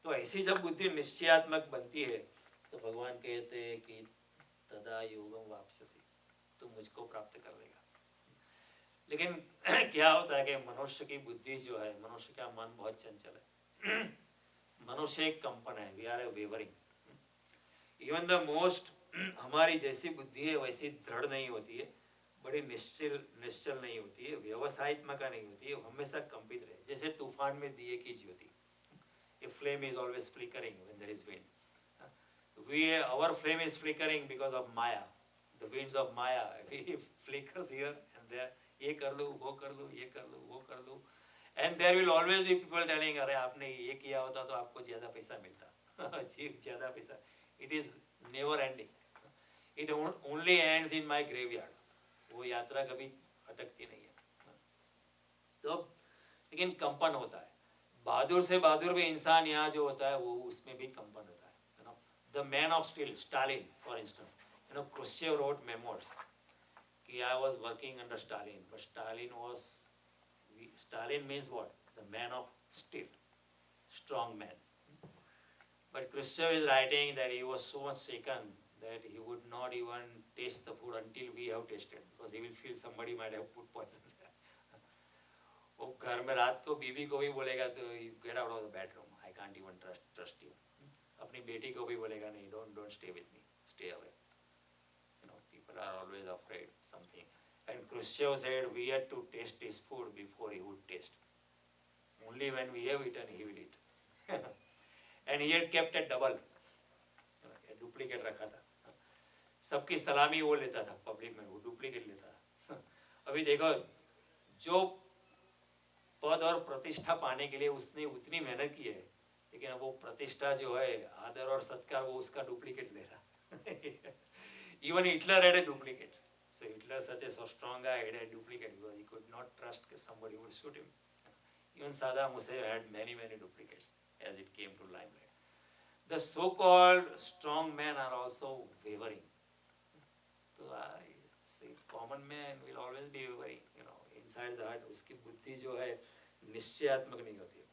तो ऐसी जब बुद्धि निश्चयात्मक बनती है तो भगवान कहते हैं कि तदा योगम वापस्यसि, तो मुझको प्राप्त कर लेगा. लेकिन क्या होता है कि मनुष्य की बुद्धि जो है, मनुष्य का मन बहुत चंचल है. मनुष्य एक कंपन है. We are a wavering. Even the most, हमारी जैसी बुद्धि है वैसी दृढ़ नहीं होती है, बड़ी निश्चल नहीं होती है, व्यवसायत्मक नहीं होती है, हमेशा कंपित रहे. जैसे तूफान में दिए की ज्योति, a flame is always flickering when there is wind. Our flame is flickering because of Maya, the winds of Maya. It flickers here and there. ये कर लो, वो कर लो, ये कर लो, वो कर लो, and there will always be people telling, अरे आपने ये किया होता तो आपको ज़्यादा पैसा मिलता. जी ज़्यादा पैसा. It is never ending. It only ends in my graveyard. वो यात्रा कभी अटकती नहीं है. तो लेकिन कंपन होता है. बहादुर से बहादुर भी इंसान यहाँ जो होता है वो उसमें भी कंपन होता है. You know, the man of steel, Stalin for instance, you know, Khrushchev wrote memoirs कि I was working under Stalin, but Stalin means what? The man of steel, strong man. But Khrushchev is writing that he was so much shaken that he would not even taste the food until we have tasted, because he will feel somebody might have put poison there. वो घर में रात को बीवी को भी बोलेगा तो get out of the bedroom, I can't even trust you. अपनी बेटी को भी बोलेगा नहीं, don't stay with me, stay away. You know, people are always afraid something. And Khrushchev said we had to taste his food before he would taste. Only when we have eaten he will eat. And he had kept a double. Duplicate रखा था, सबकी सलामी वो लेता था, पब्लिक में वो डुप्लीकेट लेता था। अभी देखो, जो पद और प्रतिष्ठा पाने के लिए उसने उतनी मेहनत की है, लेकिन अब वो प्रतिष्ठा जो है, आदर और सत्कार, वो उसका डुप्लीकेट ले रहा। Even Hitler had a duplicate. So Hitler, such a so strong guy, had a duplicate because he could not trust that somebody would shoot him. Even Saddam Hussein had many duplicates as it came to limelight. The so-called strong men are also wavering. So I say, common man will always be wavering. You know, inside the heart, उसकी बुद्धि जो है निश्चयात्मक नहीं होती है.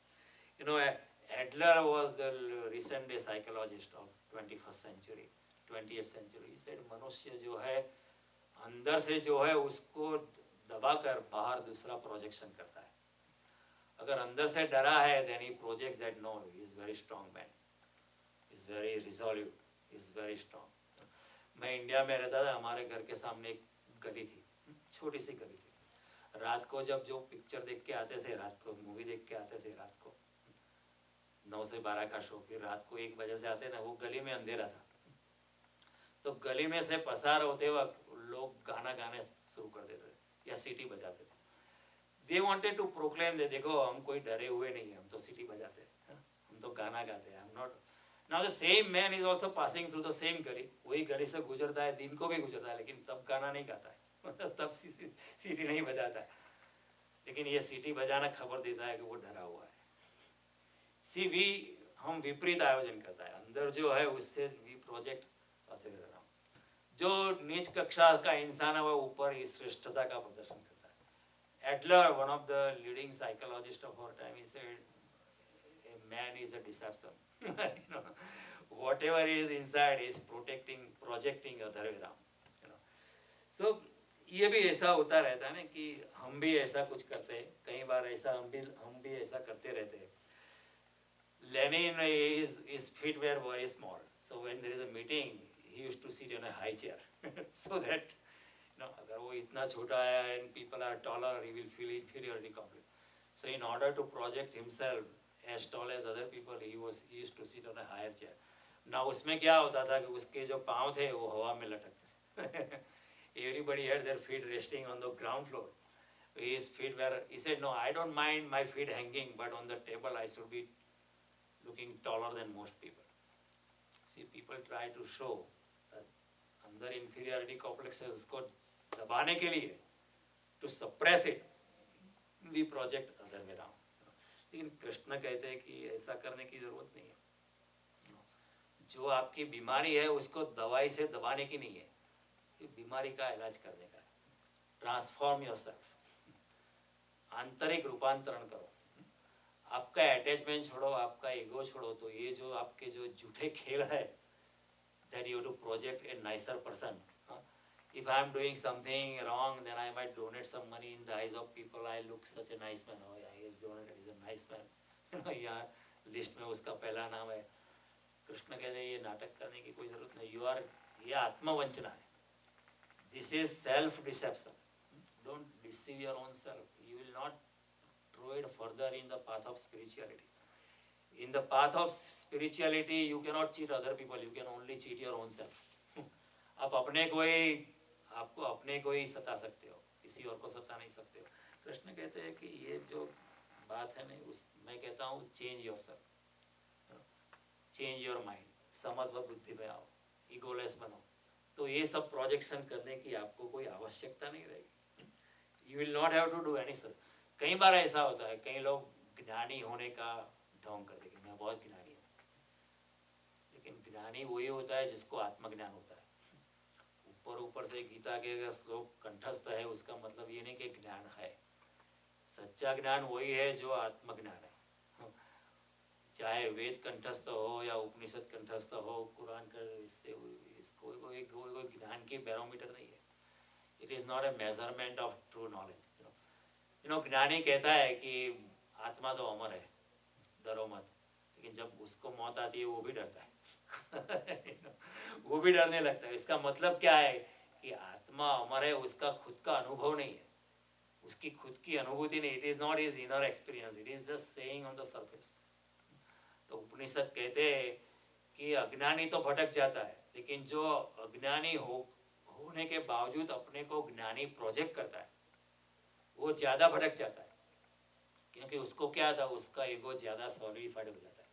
You know, Adler was the recent day psychologist of 21st century. 20th century. He said मनुष्य जो है अंदर से जो है उसको दबाकर बाहर दूसरा प्रोजेक्शन करता है. अगर अंदर से डरा है, then he projects that no, he is very strong man, he is very resolute, he is very strong. मैं इंडिया में रहता था, हमारे घर के सामने एक गली थी, छोटी सी गली थी. रात को जब जो पिक्चर देख के आते थे, रात को मूवी देख के आते थे, रात को 9 से 12 का शो, फिर रात को 1 बजे से आते ना, वो गली में अंधेरा था, तो गली में से पसार होते वक्त लोग गाना गाने शुरू कर देते थे या सीटी बजाते थे. दे वांटेड टू प्रोक्लेम दे, देखो हम कोई डरे हुए नहीं है, हम तो सीटी बजाते हैं, हम तो गाना गाते हैं. आई am not. Now the same man is also passing through the same गली, वही गली से गुजरता है, दिन को भी गुजरता है, लेकिन तब गाना नहीं गाता है, तब सीटी नहीं बजाता है, लेकिन ये सीटी बजाना खबर देता है कि वो डरा हुआ है. सी वी, हम विपरीत आयोजन करता है, अंदर जो है उससे वी प्रोजेक्ट. जो नीच कक्षा का इंसान है, वो ऊपर इस श्रेष्ठता का प्रदर्शन करता है. Adler, one of the leading psychologist of our time, he said a man is a deception. You know, whatever is inside is projecting other way around. You know, so ये भी ऐसा होता रहता है ना कि हम भी ऐसा कुछ करते हैं, कई बार ऐसा हम भी ऐसा करते रहते हैं. Lenin, his feet were very small, so when there is a meeting, he used to sit on a high chair, so that, you know, अगर वो इतना छोटा है and people are taller, he will feel inferiority complex. So in order to project himself as tall as other people, he used to sit on a higher chair. Now उसमें क्या होता था कि उसके जो पाँव थे वो हवा में लटकते. Everybody had their feet resting on the ground floor. His feet were, he said, no, I don't mind my feet hanging, but on the table I should be looking taller than most people. See, people try to show अंदर inferiority complex है, उसको दबाने के लिए, to suppress it, we project other way around. लेकिन कृष्ण कहते हैं कि ऐसा करने की जरूरत नहीं है. जो आपकी बीमारी है उसको दवाई से दबाने की नहीं है, कि बीमारी का इलाज करने का है. ट्रांसफॉर्म योरसेल्फ, आंतरिक रूपांतरण करो, आपका अटैचमेंट छोड़ो, आपका ईगो छोड़ो. तो ये जो आपके जो झूठे खेल है, that you have to project a nicer person. If I am doing something wrong, then I might donate some money in the eyes of people. I look such a nice man. Oh yeah, he is donated. He is a nice man. You know, यार लिस्ट में उसका पहला नाम है. कृष्ण कहते हैं ये नाटक करने की कोई जरूरत नहीं. You are, ये आत्मवंचना है. This is self deception. Don't deceive your own self. You will not throw it further in the path of spirituality. In the path of spirituality, you cannot cheat other people. You can only cheat your own self. आप अपने को ही सता सकते हो, किसी और को सता नहीं सकते हो. कृष्ण कहते हैं कि ये जो बात है ना, उस मैं कहता हूँ change yourself, change your mind, समत्व बुद्धि में आओ, ईगोलेस बनो. तो ये सब प्रोजेक्शन करने की आपको कोई आवश्यकता नहीं रहेगी. You will not have to do any such. कई बार ऐसा होता है, कई लोग ज्ञानी होने का ढोंग कर देंगे, मैं बहुत ज्ञानी हूँ, लेकिन ज्ञानी वही होता है जिसको आत्मज्ञान होता है. ऊपर से गीता के अगर श्लोक कंठस्थ है, उसका मतलब ये नहीं कि ज्ञान है. सच्चा ज्ञान वही है जो आत्मज्ञान है. चाहे वेद कंठस्थ हो या उपनिषद कंठस्थ हो, कुरान का, इससे इसको कोई ज्ञान की बैरोमीटर नहीं है. It is not a measurement of true knowledge. You know, ज्ञानी कहता है कि आत्मा तो अमर है, डरो मत, लेकिन जब उसको मौत आती है वो भी डरता है. वो भी डरने लगता है. इसका मतलब क्या है कि आत्मा अमर है, उसका खुद का अनुभव नहीं है, उसकी खुद की अनुभूति नहीं. It is not his inner experience, it is just saying on the surface. तो उपनिषद कहते हैं कि अज्ञानी तो भटक जाता है, लेकिन जो अज्ञानी होने के बावजूद अपने को ज्ञानी प्रोजेक्ट करता है वो ज़्यादा भटक जाता है, क्योंकि उसको क्या था, उसका ईगो ज़्यादा सॉलिडिफाइड हो जाता है।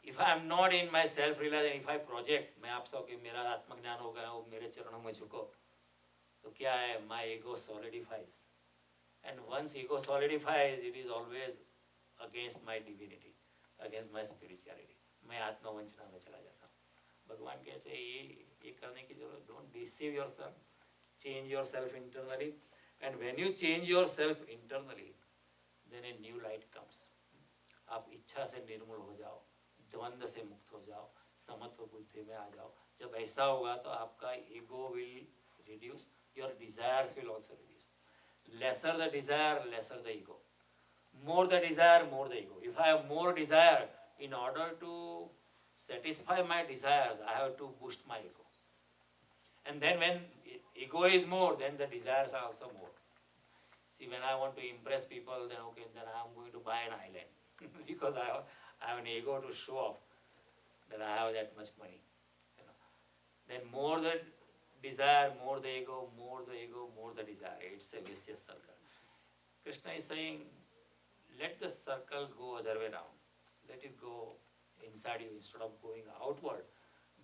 If I am not in my self realisation, if I project, मैं आप सब कि मेरा आत्मज्ञान हो गया, वो मेरे चरणों में झुको, तो क्या है, my ego solidifies, and once ego solidifies it is always against my divinity, against my spirituality, मैं आत्मवंचना में चला जाता हूँ। भगवान कहते हैं ये करने की जरूरत, don't deceive yourself, change yourself internally, and when you change yourself internally then a new light comes. आप इच्छा से निर्मूल हो जाओ, द्वंद्व से मुक्त हो जाओ, समत्व बुद्धि में आ जाओ। जब ऐसा होगा तो आपका ego will reduce, your desires will also reduce. Lesser the desire, lesser the ego, more the desire, more the ego. If I have more desire, in order to satisfy my desires, I have to boost my ego. And then when ego is more, then the desires are also more. See, when I want to impress people, then okay, then I am going to buy an island because I have an ego to show off that I have that much money. You know. Then more the desire, more the ego, more the ego, more the desire. It's a vicious circle. Krishna is saying, let the circle go other way around. Let it go inside you instead of going outward.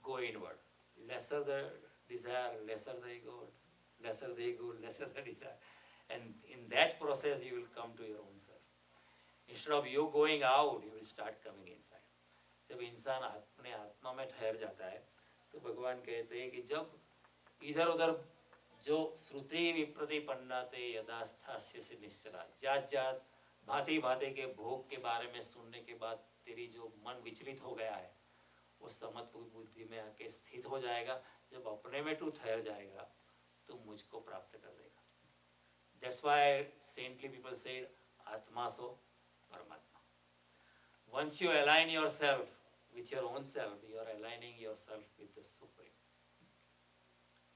Go inward. Lesser the desire, lesser the ego, lesser the ego, lesser the desire. And in that process, you will come to your own self. Instead of you going out, you will start coming inside. जब इंसान अपने आत्मा में ठहर जाता है तो भगवान कहते हैं कि जब इधर उधर जो श्रुति विप्रतिपन्नाते यदा स्थास्यसि निश्चला, जात जात भांति भांति के भोग के बारे में सुनने के बाद तेरी जो मन विचलित हो गया है वो समत्व बुद्धि में आके स्थित हो जाएगा। जब अपने में तू ठहर जाएगा तो मुझको प्राप्त कर देगा। दैट्स व्हाई सेंटली पीपल से आत्मा सो परमात्मा। Once you align yourself with your own self, you are aligning yourself with the supreme.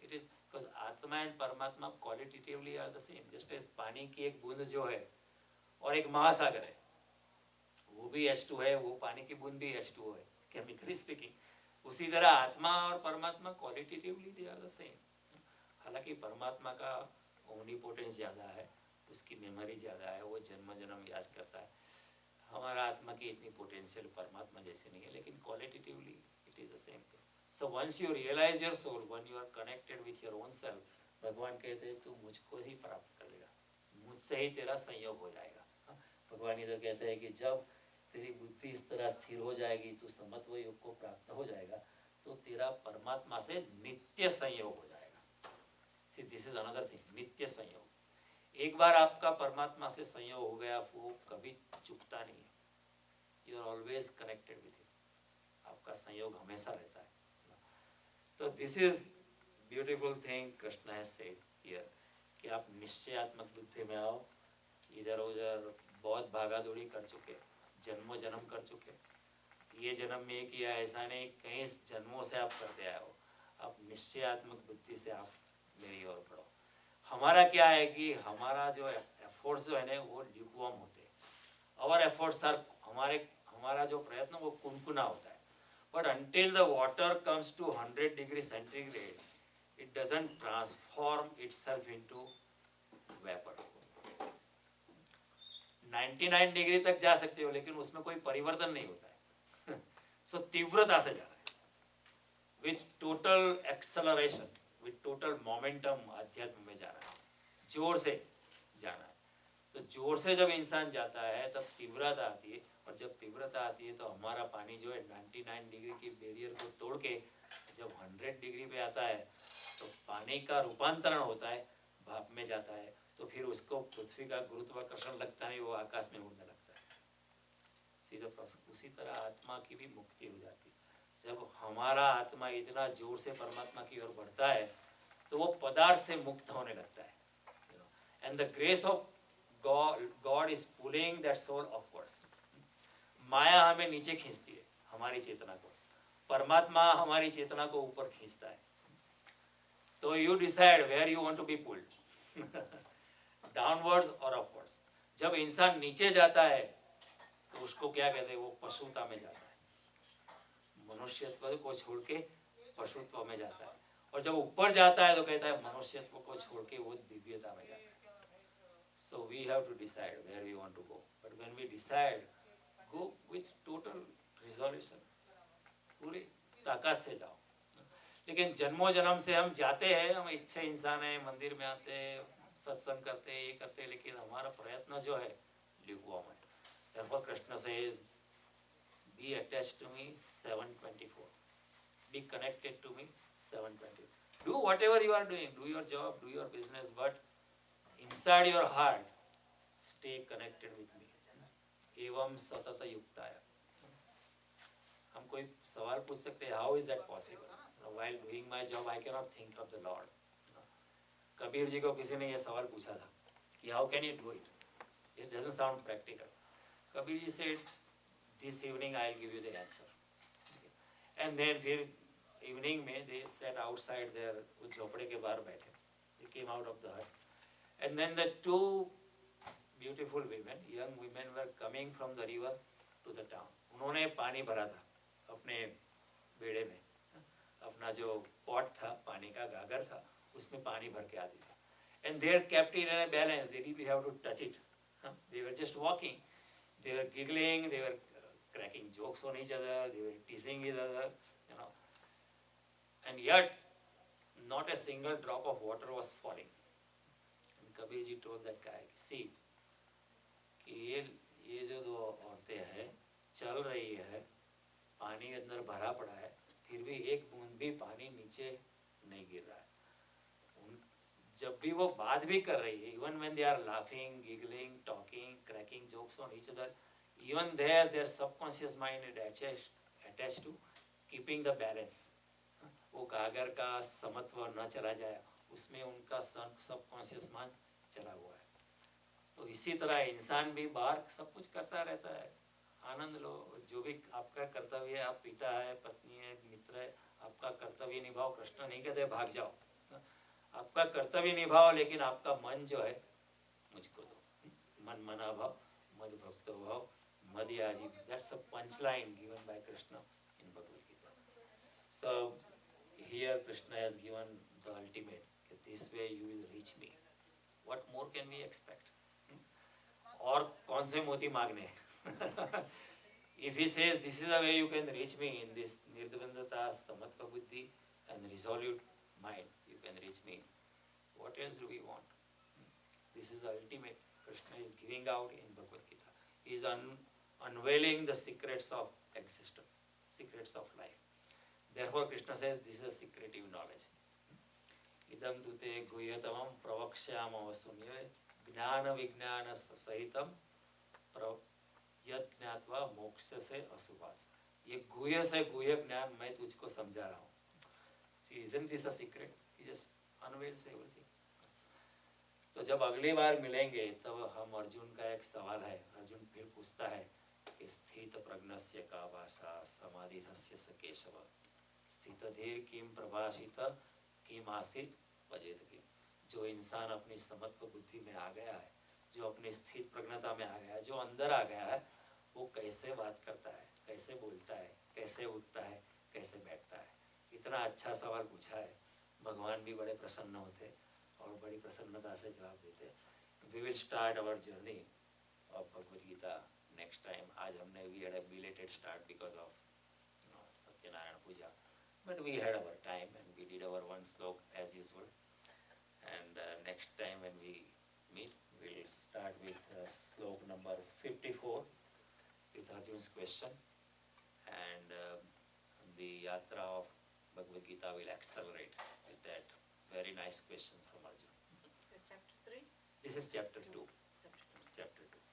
It is because आत्मा and परमात्मा qualitatively are the same. Just as पानी की एक बूंद जो है और एक महासागर है, वो भी H2 है, वो पानी की बूंद भी H2 है, केमिकली स्पीकिंग। उसी तरह आत्मा और परमात्मा qualitatively they are the same. हालांकि परमात्मा का ओमनीपोटेंस ज़्यादा है, उसकी मेमोरी ज़्यादा है, वो जन्म जन्म याद करता है। हमारा आत्मा की इतनी पोटेंशियल परमात्मा जैसे नहीं है, लेकिन qualitatively it is the same thing. So once you realise your soul, when you are connected with your own self, भगवान कहते हैं तू मुझको ही प्राप्त कर लेगा, मुझसे ही तेरा संयोग हो जाएगा। भगवान इधर कहते हैं कि जब तेरी बुद्धि इस तरह स्थिर हो जाएगी, तू समत्व योग को प्राप्त हो जाएगा, तो तेरा परमात्मा से नित्य संयोग हो जाएगा। See this is another thing, नित्य संयोग। एक बार आपका परमात्मा से संयोग हो गया, वो कभी चुकता नहीं है। You are always connected with him, आपका संयोग हमेशा रहता है। तो this is beautiful thing Krishna has said here कि आप निश्चयात्मक बुद्धि में आओ। इधर उधर बहुत भागा दौड़ी कर चुके, जन्मों जन्म कर चुके, ये जन्म में किया ऐसा नहीं, कई जन्मों से आप करते आए हो। आप निश्चयात्मक बुद्धि से आप मेरी ओर बढ़ो। हमारा क्या है कि हमारा जो एफर्ट्स जो है ना वो ल्यूकवार्म होते हैं। आवर एफर्ट्स आर, हमारा जो प्रयत्न वो कुनकुना होता है। But until the water comes to 100 degree centigrade, it doesn't transform itself into vapour. 99 degree तक जा सकते हो, लेकिन उसमें कोई परिवर्तन नहीं होता है। सो तीव्रता से जाना है, with total acceleration, with total momentum अध्यात्म में जाना है, जोर से जाना है। तो जोर से जब इंसान जाता है तब तीव्रता आती है, और जब तीव्रता आती है तो हमारा पानी जो है 99 डिग्री की बैरियर को तोड़ के जब 100 डिग्री पे आता है तो पानी का रूपांतरण होता है, भाप में जाता है। तो फिर उसको पृथ्वी का गुरुत्वाकर्षण लगता नहीं, वो आकाश में उड़ने लगता है। सीधा प्रोसेस। उसी तरह आत्मा की भी मुक्ति हो जाती है। जब हमारा आत्मा इतना जोर से परमात्मा की ओर बढ़ता है तो वो पदार्थ से मुक्त होने लगता है। And the grace of God is pulling that soul upwards. माया हमें नीचे खींचती है, हमारी चेतना को, परमात्मा हमारी चेतना को ऊपर खींचता है। तो you decide where you want to be pulled, downwards और अपवर्ड्स। जब इंसान नीचे जाता है तो उसको क्या कहते हैं, वो पशुता में जाता है। मनुष्यत्व को छोड़ के पशुत्व में जाता है, और जब ऊपर जाता है तो कहता है मनुष्यत्व को छोड़ के वो दिव्यता में जाता है. So we have to decide where we want to go. But when we decide, go with total resolution. पूरी ताकत से जाओ. लेकिन जन्मों जन्म से हम जाते हैं, हम अच्छे इंसान हैं, मंदिर में आते हैं, सत्संग करते हैं, ये करते हैं, लेकिन हमारा प्रयत्न जो है lukewarm है. Therefore Krishna says, be attached to me 724. Be connected to me 724. Do whatever you are doing, do your job, do your business, but inside your heart, stay connected with me. एवं सतत युक्ताय. हम कोई सवाल पूछ सकते हैं, how is that possible? While doing my job, I cannot think of the Lord. Kabir ji को किसी ने ये सवाल पूछा था कि how can you do it? It doesn't sound practical. Kabir ji said, this evening I will give you the answer. And then फिर evening में they sat outside there, वो झोपड़े के बाहर बैठे. They came out of the hut. And then the two beautiful women, young women, were coming from the river to the town. उन्होंने पानी भरा था अपने बेड़े में, अपना जो पॉट था, पानी का गागर था, उसमें पानी भर के आती थी. And they kept it in a balance. They didn't have to touch it. They were just walking. They were giggling. They were cracking jokes on each other. They were teasing each other. And yet, not a single drop of water was falling. And Kabir ji told that guy, see, कि ये जो दो औरतें हैं चल रही है, पानी अंदर भरा पड़ा है, फिर भी एक बूंद भी पानी नीचे नहीं गिर रहा है. जब भी वो बात भी कर रही है, even when they are laughing, giggling, talking, cracking jokes on each other, even there their subconscious mind is attached to keeping the balance. वो गागर का समत्व न चला जाए, उसमें उनका सबकॉन्शियस माइंड चला हुआ है. तो इसी तरह इंसान भी बाहर सब कुछ करता रहता है, आनंद लो, जो भी आपका कर्तव्य है, आप पिता है, पत्नी है, मित्र है, आपका कर्तव्य निभाओ. कृष्ण नहीं कहते भाग जाओ, आपका कर्तव्य निभाओ, लेकिन आपका मन जो है मुझको दो. मन मना भाव, मद भक्तो भाव, मद याजी. That's a punchline given by Krishna in Bhagavad Gita. So here Krishna has given the ultimate, that this way you will reach me. What more can we expect? और कौन से मोती मांगने? If he says this is the way you can reach me in this nirdvandata, samatva buddhi and resolute mind, you can reach me. What else do we want? This is the ultimate. Krishna is giving out in Bhagavad Gita. He is unveiling the secrets of existence, secrets of life. Therefore Krishna says this is a secretive knowledge. Idam dute guhyatamam pravakshama vasunye ज्ञान विज्ञान सहितम यद ज्ञात्वा मोक्ष से अशुभात. ये गुह्य से गुह्य ज्ञान मैं तुझको समझा रहा हूँ. See, isn't this a secret? He just unveils everything. तो जब अगली बार मिलेंगे तब हम अर्जुन का एक सवाल है, अर्जुन फिर पूछता है कि स्थित प्रज्ञस्य का भाषा समाधिधस्य स केशव स्थित धीर किम प्रभाषित किम आसित वजेत किम. जो इंसान अपनी समत्व बुद्धि में आ गया है, जो अपनी स्थित प्रज्ञता में आ गया है, जो अंदर आ गया है, वो कैसे बात करता है, कैसे बोलता है, कैसे उठता है, कैसे बैठता है. इतना अच्छा सवाल पूछा है, भगवान भी बड़े प्रसन्न होते और बड़ी प्रसन्नता से जवाब देते. We will start our journey of Bhagavad Gita next time. आज हमने we had a belated start because of Satyanarayan puja, but we had our time and we did our one shloka as usual. And next time when we meet, we'll start with slok number 54 with Arjun's question, and the yatra of Bhagavad Gita will accelerate with that very nice question from Arjun. This is chapter 3? This is chapter 2. Chapter 2.